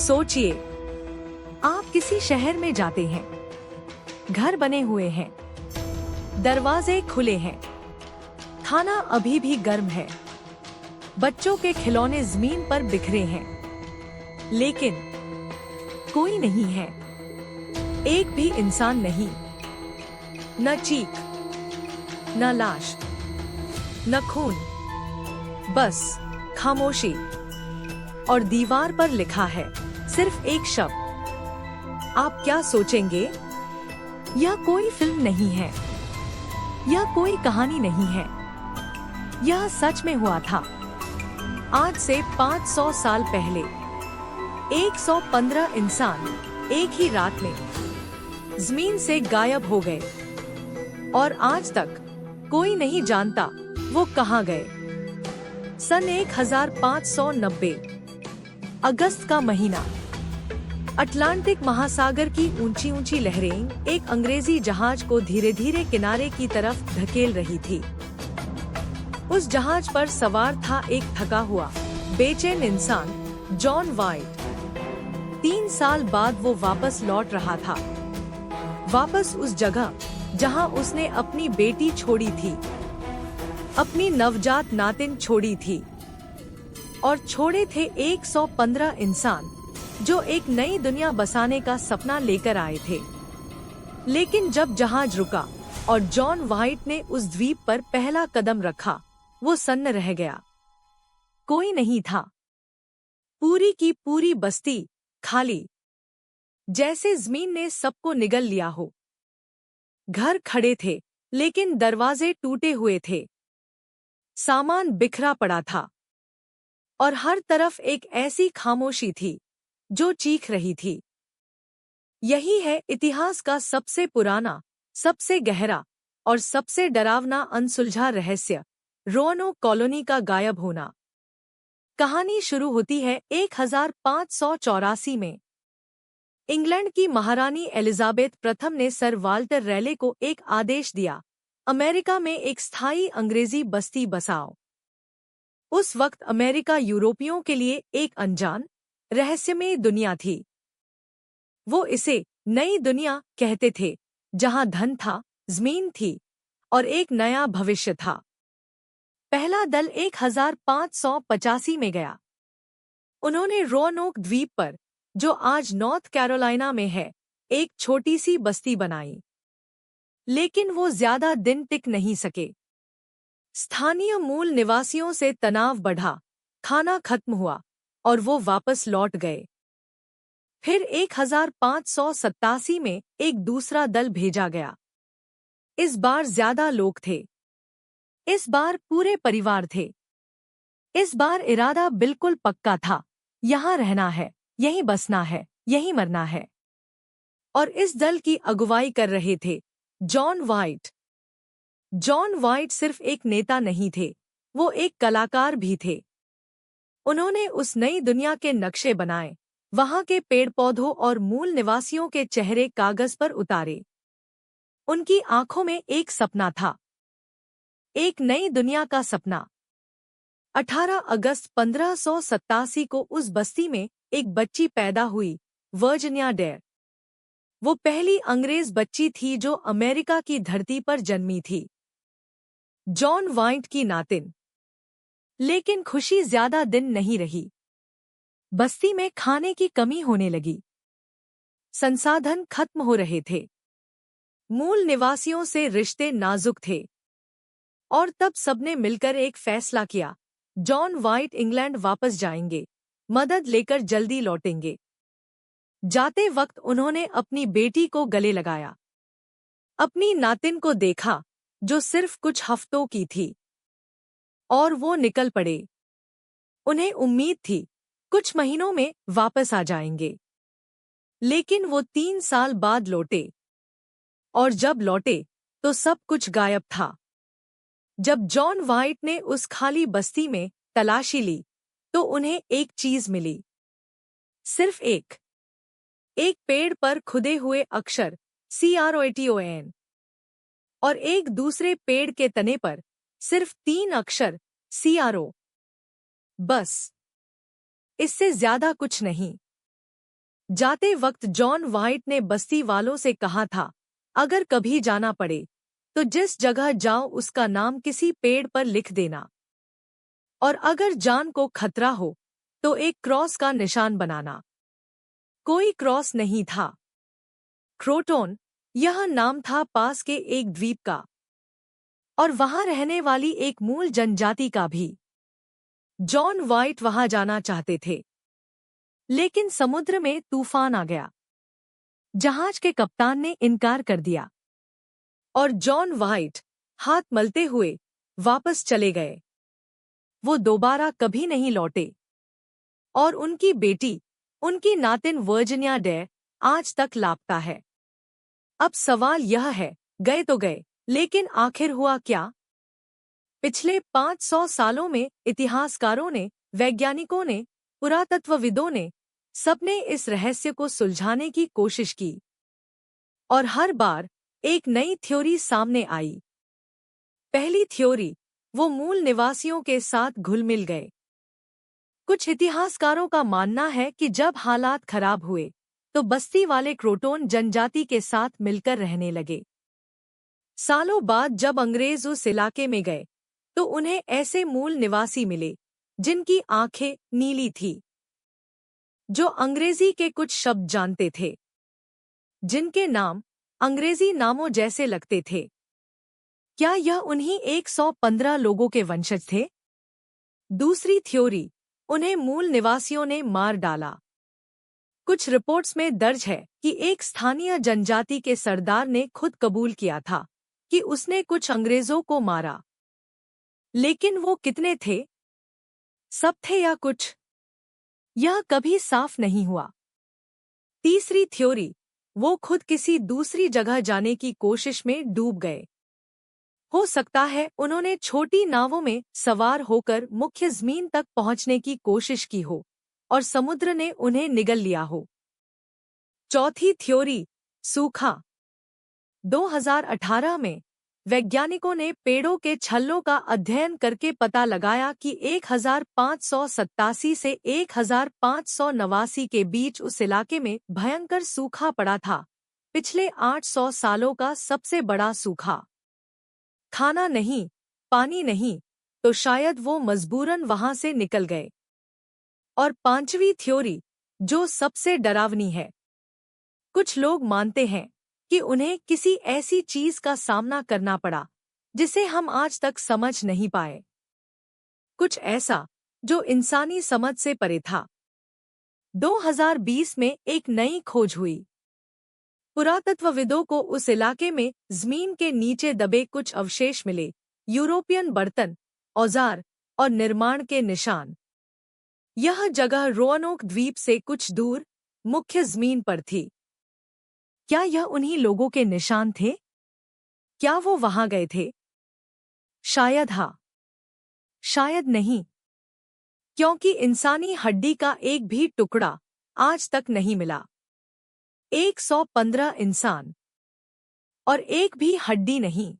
सोचिए, आप किसी शहर में जाते हैं। घर बने हुए हैं, दरवाजे खुले हैं, खाना अभी भी गर्म है, बच्चों के खिलौने जमीन पर बिखरे हैं, लेकिन कोई नहीं है। एक भी इंसान नहीं, न चीख, न लाश, न खून, बस खामोशी। और दीवार पर लिखा है सिर्फ एक शब्द। आप क्या सोचेंगे? यह कोई फिल्म नहीं है, यह कोई कहानी नहीं है, यह सच में हुआ था। आज से 500 साल पहले 115 इंसान एक ही रात में जमीन से गायब हो गए, और आज तक कोई नहीं जानता वो कहाँ गए। सन 1590 अगस्त का महीना। अटलांटिक महासागर की ऊंची ऊंची लहरें एक अंग्रेजी जहाज को धीरे धीरे किनारे की तरफ धकेल रही थी। उस जहाज पर सवार था एक थका हुआ, बेचैन इंसान, जॉन वाइट। 3 साल बाद वो वापस लौट रहा था, वापस उस जगह जहां उसने अपनी बेटी छोड़ी थी, अपनी नवजात नातिन छोड़ी थी, और छोड़े थे 115 इंसान जो एक नई दुनिया बसाने का सपना लेकर आए थे। लेकिन जब जहाज रुका और जॉन वाइट ने उस द्वीप पर पहला कदम रखा, वो सन्न रह गया। कोई नहीं था, पूरी की पूरी बस्ती खाली, जैसे जमीन ने सबको निगल लिया हो। घर खड़े थे, लेकिन दरवाजे टूटे हुए थे, सामान बिखरा पड़ा था, और हर तरफ एक ऐसी खामोशी थी जो चीख रही थी। यही है इतिहास का सबसे पुराना, सबसे गहरा और सबसे डरावना अनसुलझा रहस्य, रोanoke कॉलोनी का गायब होना। कहानी शुरू होती है 1584 में। इंग्लैंड की महारानी एलिजाबेथ प्रथम ने सर वाल्टर रैले को एक आदेश दिया, अमेरिका में एक स्थायी अंग्रेजी बस्ती बसाओ। उस वक्त अमेरिका यूरोपियों के लिए एक अनजान, रहस्यमय दुनिया थी। वो इसे नई दुनिया कहते थे, जहां धन था, जमीन थी, और एक नया भविष्य था। पहला दल 1585 में गया। उन्होंने रोanoke द्वीप पर, जो आज नॉर्थ कैरोलिना में है, एक छोटी सी बस्ती बनाई। लेकिन वो ज्यादा दिन टिक नहीं सके। स्थानीय मूल निवासियों से तनाव बढ़ा, खाना खत्म हुआ, और वो वापस लौट गए। फिर 1587 में एक दूसरा दल भेजा गया। इस बार ज्यादा लोग थे, इस बार पूरे परिवार थे। इस बार इरादा बिल्कुल पक्का था, यहाँ रहना है, यहीं बसना है, यहीं मरना है। और इस दल की अगुवाई कर रहे थे जॉन वाइट। जॉन वाइट सिर्फ एक नेता नहीं थे, वो एक कलाकार भी थे। उन्होंने उस नई दुनिया के नक्शे बनाए, वहां के पेड़ पौधों और मूल निवासियों के चेहरे कागज पर उतारे। उनकी आंखों में एक सपना था, एक नई दुनिया का सपना। 18 अगस्त 1587 को उस बस्ती में एक बच्ची पैदा हुई, वर्जीनिया डेयर। वो पहली अंग्रेज बच्ची थी जो अमेरिका की धरती पर जन्मी थी, जॉन वाइट की नातिन। लेकिन खुशी ज्यादा दिन नहीं रही। बस्ती में खाने की कमी होने लगी, संसाधन खत्म हो रहे थे, मूल निवासियों से रिश्ते नाजुक थे। और तब सबने मिलकर एक फैसला किया, जॉन वाइट इंग्लैंड वापस जाएंगे, मदद लेकर जल्दी लौटेंगे। जाते वक्त उन्होंने अपनी बेटी को गले लगाया, अपनी नातिन को देखा जो सिर्फ कुछ हफ्तों की थी, और वो निकल पड़े। उन्हें उम्मीद थी कुछ महीनों में वापस आ जाएंगे। लेकिन वो 3 साल बाद लौटे, और जब लौटे तो सब कुछ गायब था। जब जॉन वाइट ने उस खाली बस्ती में तलाशी ली, तो उन्हें एक चीज मिली, सिर्फ एक पेड़ पर खुदे हुए अक्षर CROATON, और एक दूसरे पेड़ के तने पर सिर्फ 3 अक्षर CRO। बस, इससे ज्यादा कुछ नहीं। जाते वक्त जॉन वाइट ने बस्ती वालों से कहा था, अगर कभी जाना पड़े तो जिस जगह जाओ उसका नाम किसी पेड़ पर लिख देना, और अगर जान को खतरा हो तो एक क्रॉस का निशान बनाना। कोई क्रॉस नहीं था। क्रोटोन, यह नाम था पास के एक द्वीप का, और वहां रहने वाली एक मूल जनजाति का भी। जॉन वाइट वहां जाना चाहते थे, लेकिन समुद्र में तूफान आ गया। जहाज के कप्तान ने इनकार कर दिया और जॉन वाइट हाथ मलते हुए वापस चले गए। वो दोबारा कभी नहीं लौटे, और उनकी बेटी, उनकी नातिन वर्जिनिया डेयर, आज तक लापता है। अब सवाल यह है, गए तो गए, लेकिन आखिर हुआ क्या? पिछले 500 सालों में इतिहासकारों ने, वैज्ञानिकों ने, पुरातत्वविदों ने, सबने इस रहस्य को सुलझाने की कोशिश की, और हर बार एक नई थ्योरी सामने आई। पहली थ्योरी, वो मूल निवासियों के साथ घुल मिल गए। कुछ इतिहासकारों का मानना है कि जब हालात खराब हुए तो बस्ती वाले क्रोटोन जनजाति के साथ मिलकर रहने लगे। सालों बाद जब अंग्रेज उस इलाके में गए तो उन्हें ऐसे मूल निवासी मिले जिनकी आंखें नीली थी, जो अंग्रेजी के कुछ शब्द जानते थे, जिनके नाम अंग्रेजी नामों जैसे लगते थे। क्या यह उन्हीं 115 लोगों के वंशज थे? दूसरी थ्योरी, उन्हें मूल निवासियों ने मार डाला। कुछ रिपोर्ट्स में दर्ज है कि एक स्थानीय जनजाति के सरदार ने खुद कबूल किया था कि उसने कुछ अंग्रेजों को मारा। लेकिन वो कितने थे? सब थे या कुछ? यह कभी साफ नहीं हुआ। तीसरी थ्योरी, वो खुद किसी दूसरी जगह जाने की कोशिश में डूब गए। हो सकता है उन्होंने छोटी नावों में सवार होकर मुख्य ज़मीन तक पहुंचने की कोशिश की हो और समुद्र ने उन्हें निगल लिया हो। चौथी थ्योरी, सूखा। 2018 में वैज्ञानिकों ने पेड़ों के छल्लों का अध्ययन करके पता लगाया कि 1587 से 1589 के बीच उस इलाके में भयंकर सूखा पड़ा था, पिछले 800 सालों का सबसे बड़ा सूखा। खाना नहीं, पानी नहीं, तो शायद वो मजबूरन वहां से निकल गए। और पांचवी थ्योरी, जो सबसे डरावनी है, कुछ लोग मानते हैं कि उन्हें किसी ऐसी चीज का सामना करना पड़ा जिसे हम आज तक समझ नहीं पाए, कुछ ऐसा जो इंसानी समझ से परे था। 2020 में एक नई खोज हुई। पुरातत्वविदों को उस इलाके में जमीन के नीचे दबे कुछ अवशेष मिले, यूरोपियन बर्तन, औजार और निर्माण के निशान। यह जगह रोअनोक द्वीप से कुछ दूर मुख्य जमीन पर थी। क्या यह उन्हीं लोगों के निशान थे? क्या वो वहां गए थे? शायद हाँ, शायद नहीं, क्योंकि इंसानी हड्डी का एक भी टुकड़ा आज तक नहीं मिला। 115 इंसान और एक भी हड्डी नहीं।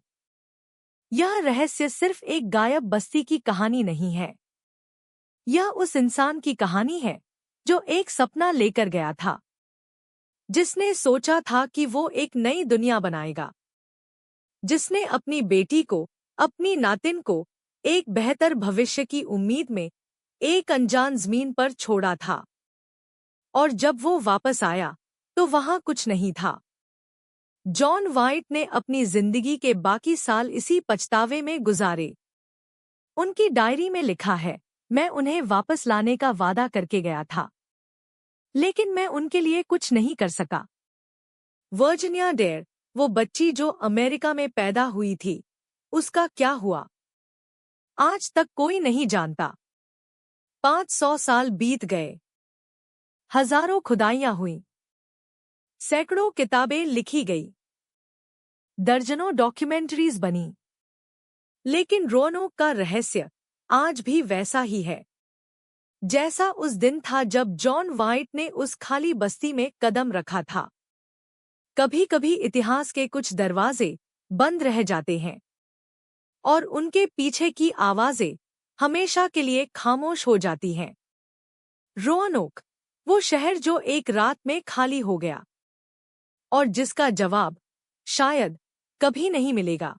यह रहस्य सिर्फ एक गायब बस्ती की कहानी नहीं है। यह उस इंसान की कहानी है जो एक सपना लेकर गया था, जिसने सोचा था कि वो एक नई दुनिया बनाएगा, जिसने अपनी बेटी को, अपनी नातिन को एक बेहतर भविष्य की उम्मीद में एक अनजान जमीन पर छोड़ा था। और जब वो वापस आया तो वहां कुछ नहीं था। जॉन वाइट ने अपनी जिंदगी के बाकी साल इसी पछतावे में गुजारे। उनकी डायरी में लिखा है, मैं उन्हें वापस लाने का वादा करके गया था, लेकिन मैं उनके लिए कुछ नहीं कर सका। वर्जिनिया डेयर, वो बच्ची जो अमेरिका में पैदा हुई थी, उसका क्या हुआ? आज तक कोई नहीं जानता। 500 साल बीत गए, हजारों खुदाइयां हुईं, सैकड़ों किताबें लिखी गई, दर्जनों डॉक्यूमेंट्रीज बनी, लेकिन रोअनोक का रहस्य आज भी वैसा ही है जैसा उस दिन था जब जॉन वाइट ने उस खाली बस्ती में कदम रखा था। कभी-कभी इतिहास के कुछ दरवाजे बंद रह जाते हैं और उनके पीछे की आवाजें हमेशा के लिए खामोश हो जाती हैं। रोअनोक, वो शहर जो एक रात में खाली हो गया और जिसका जवाब शायद कभी नहीं मिलेगा।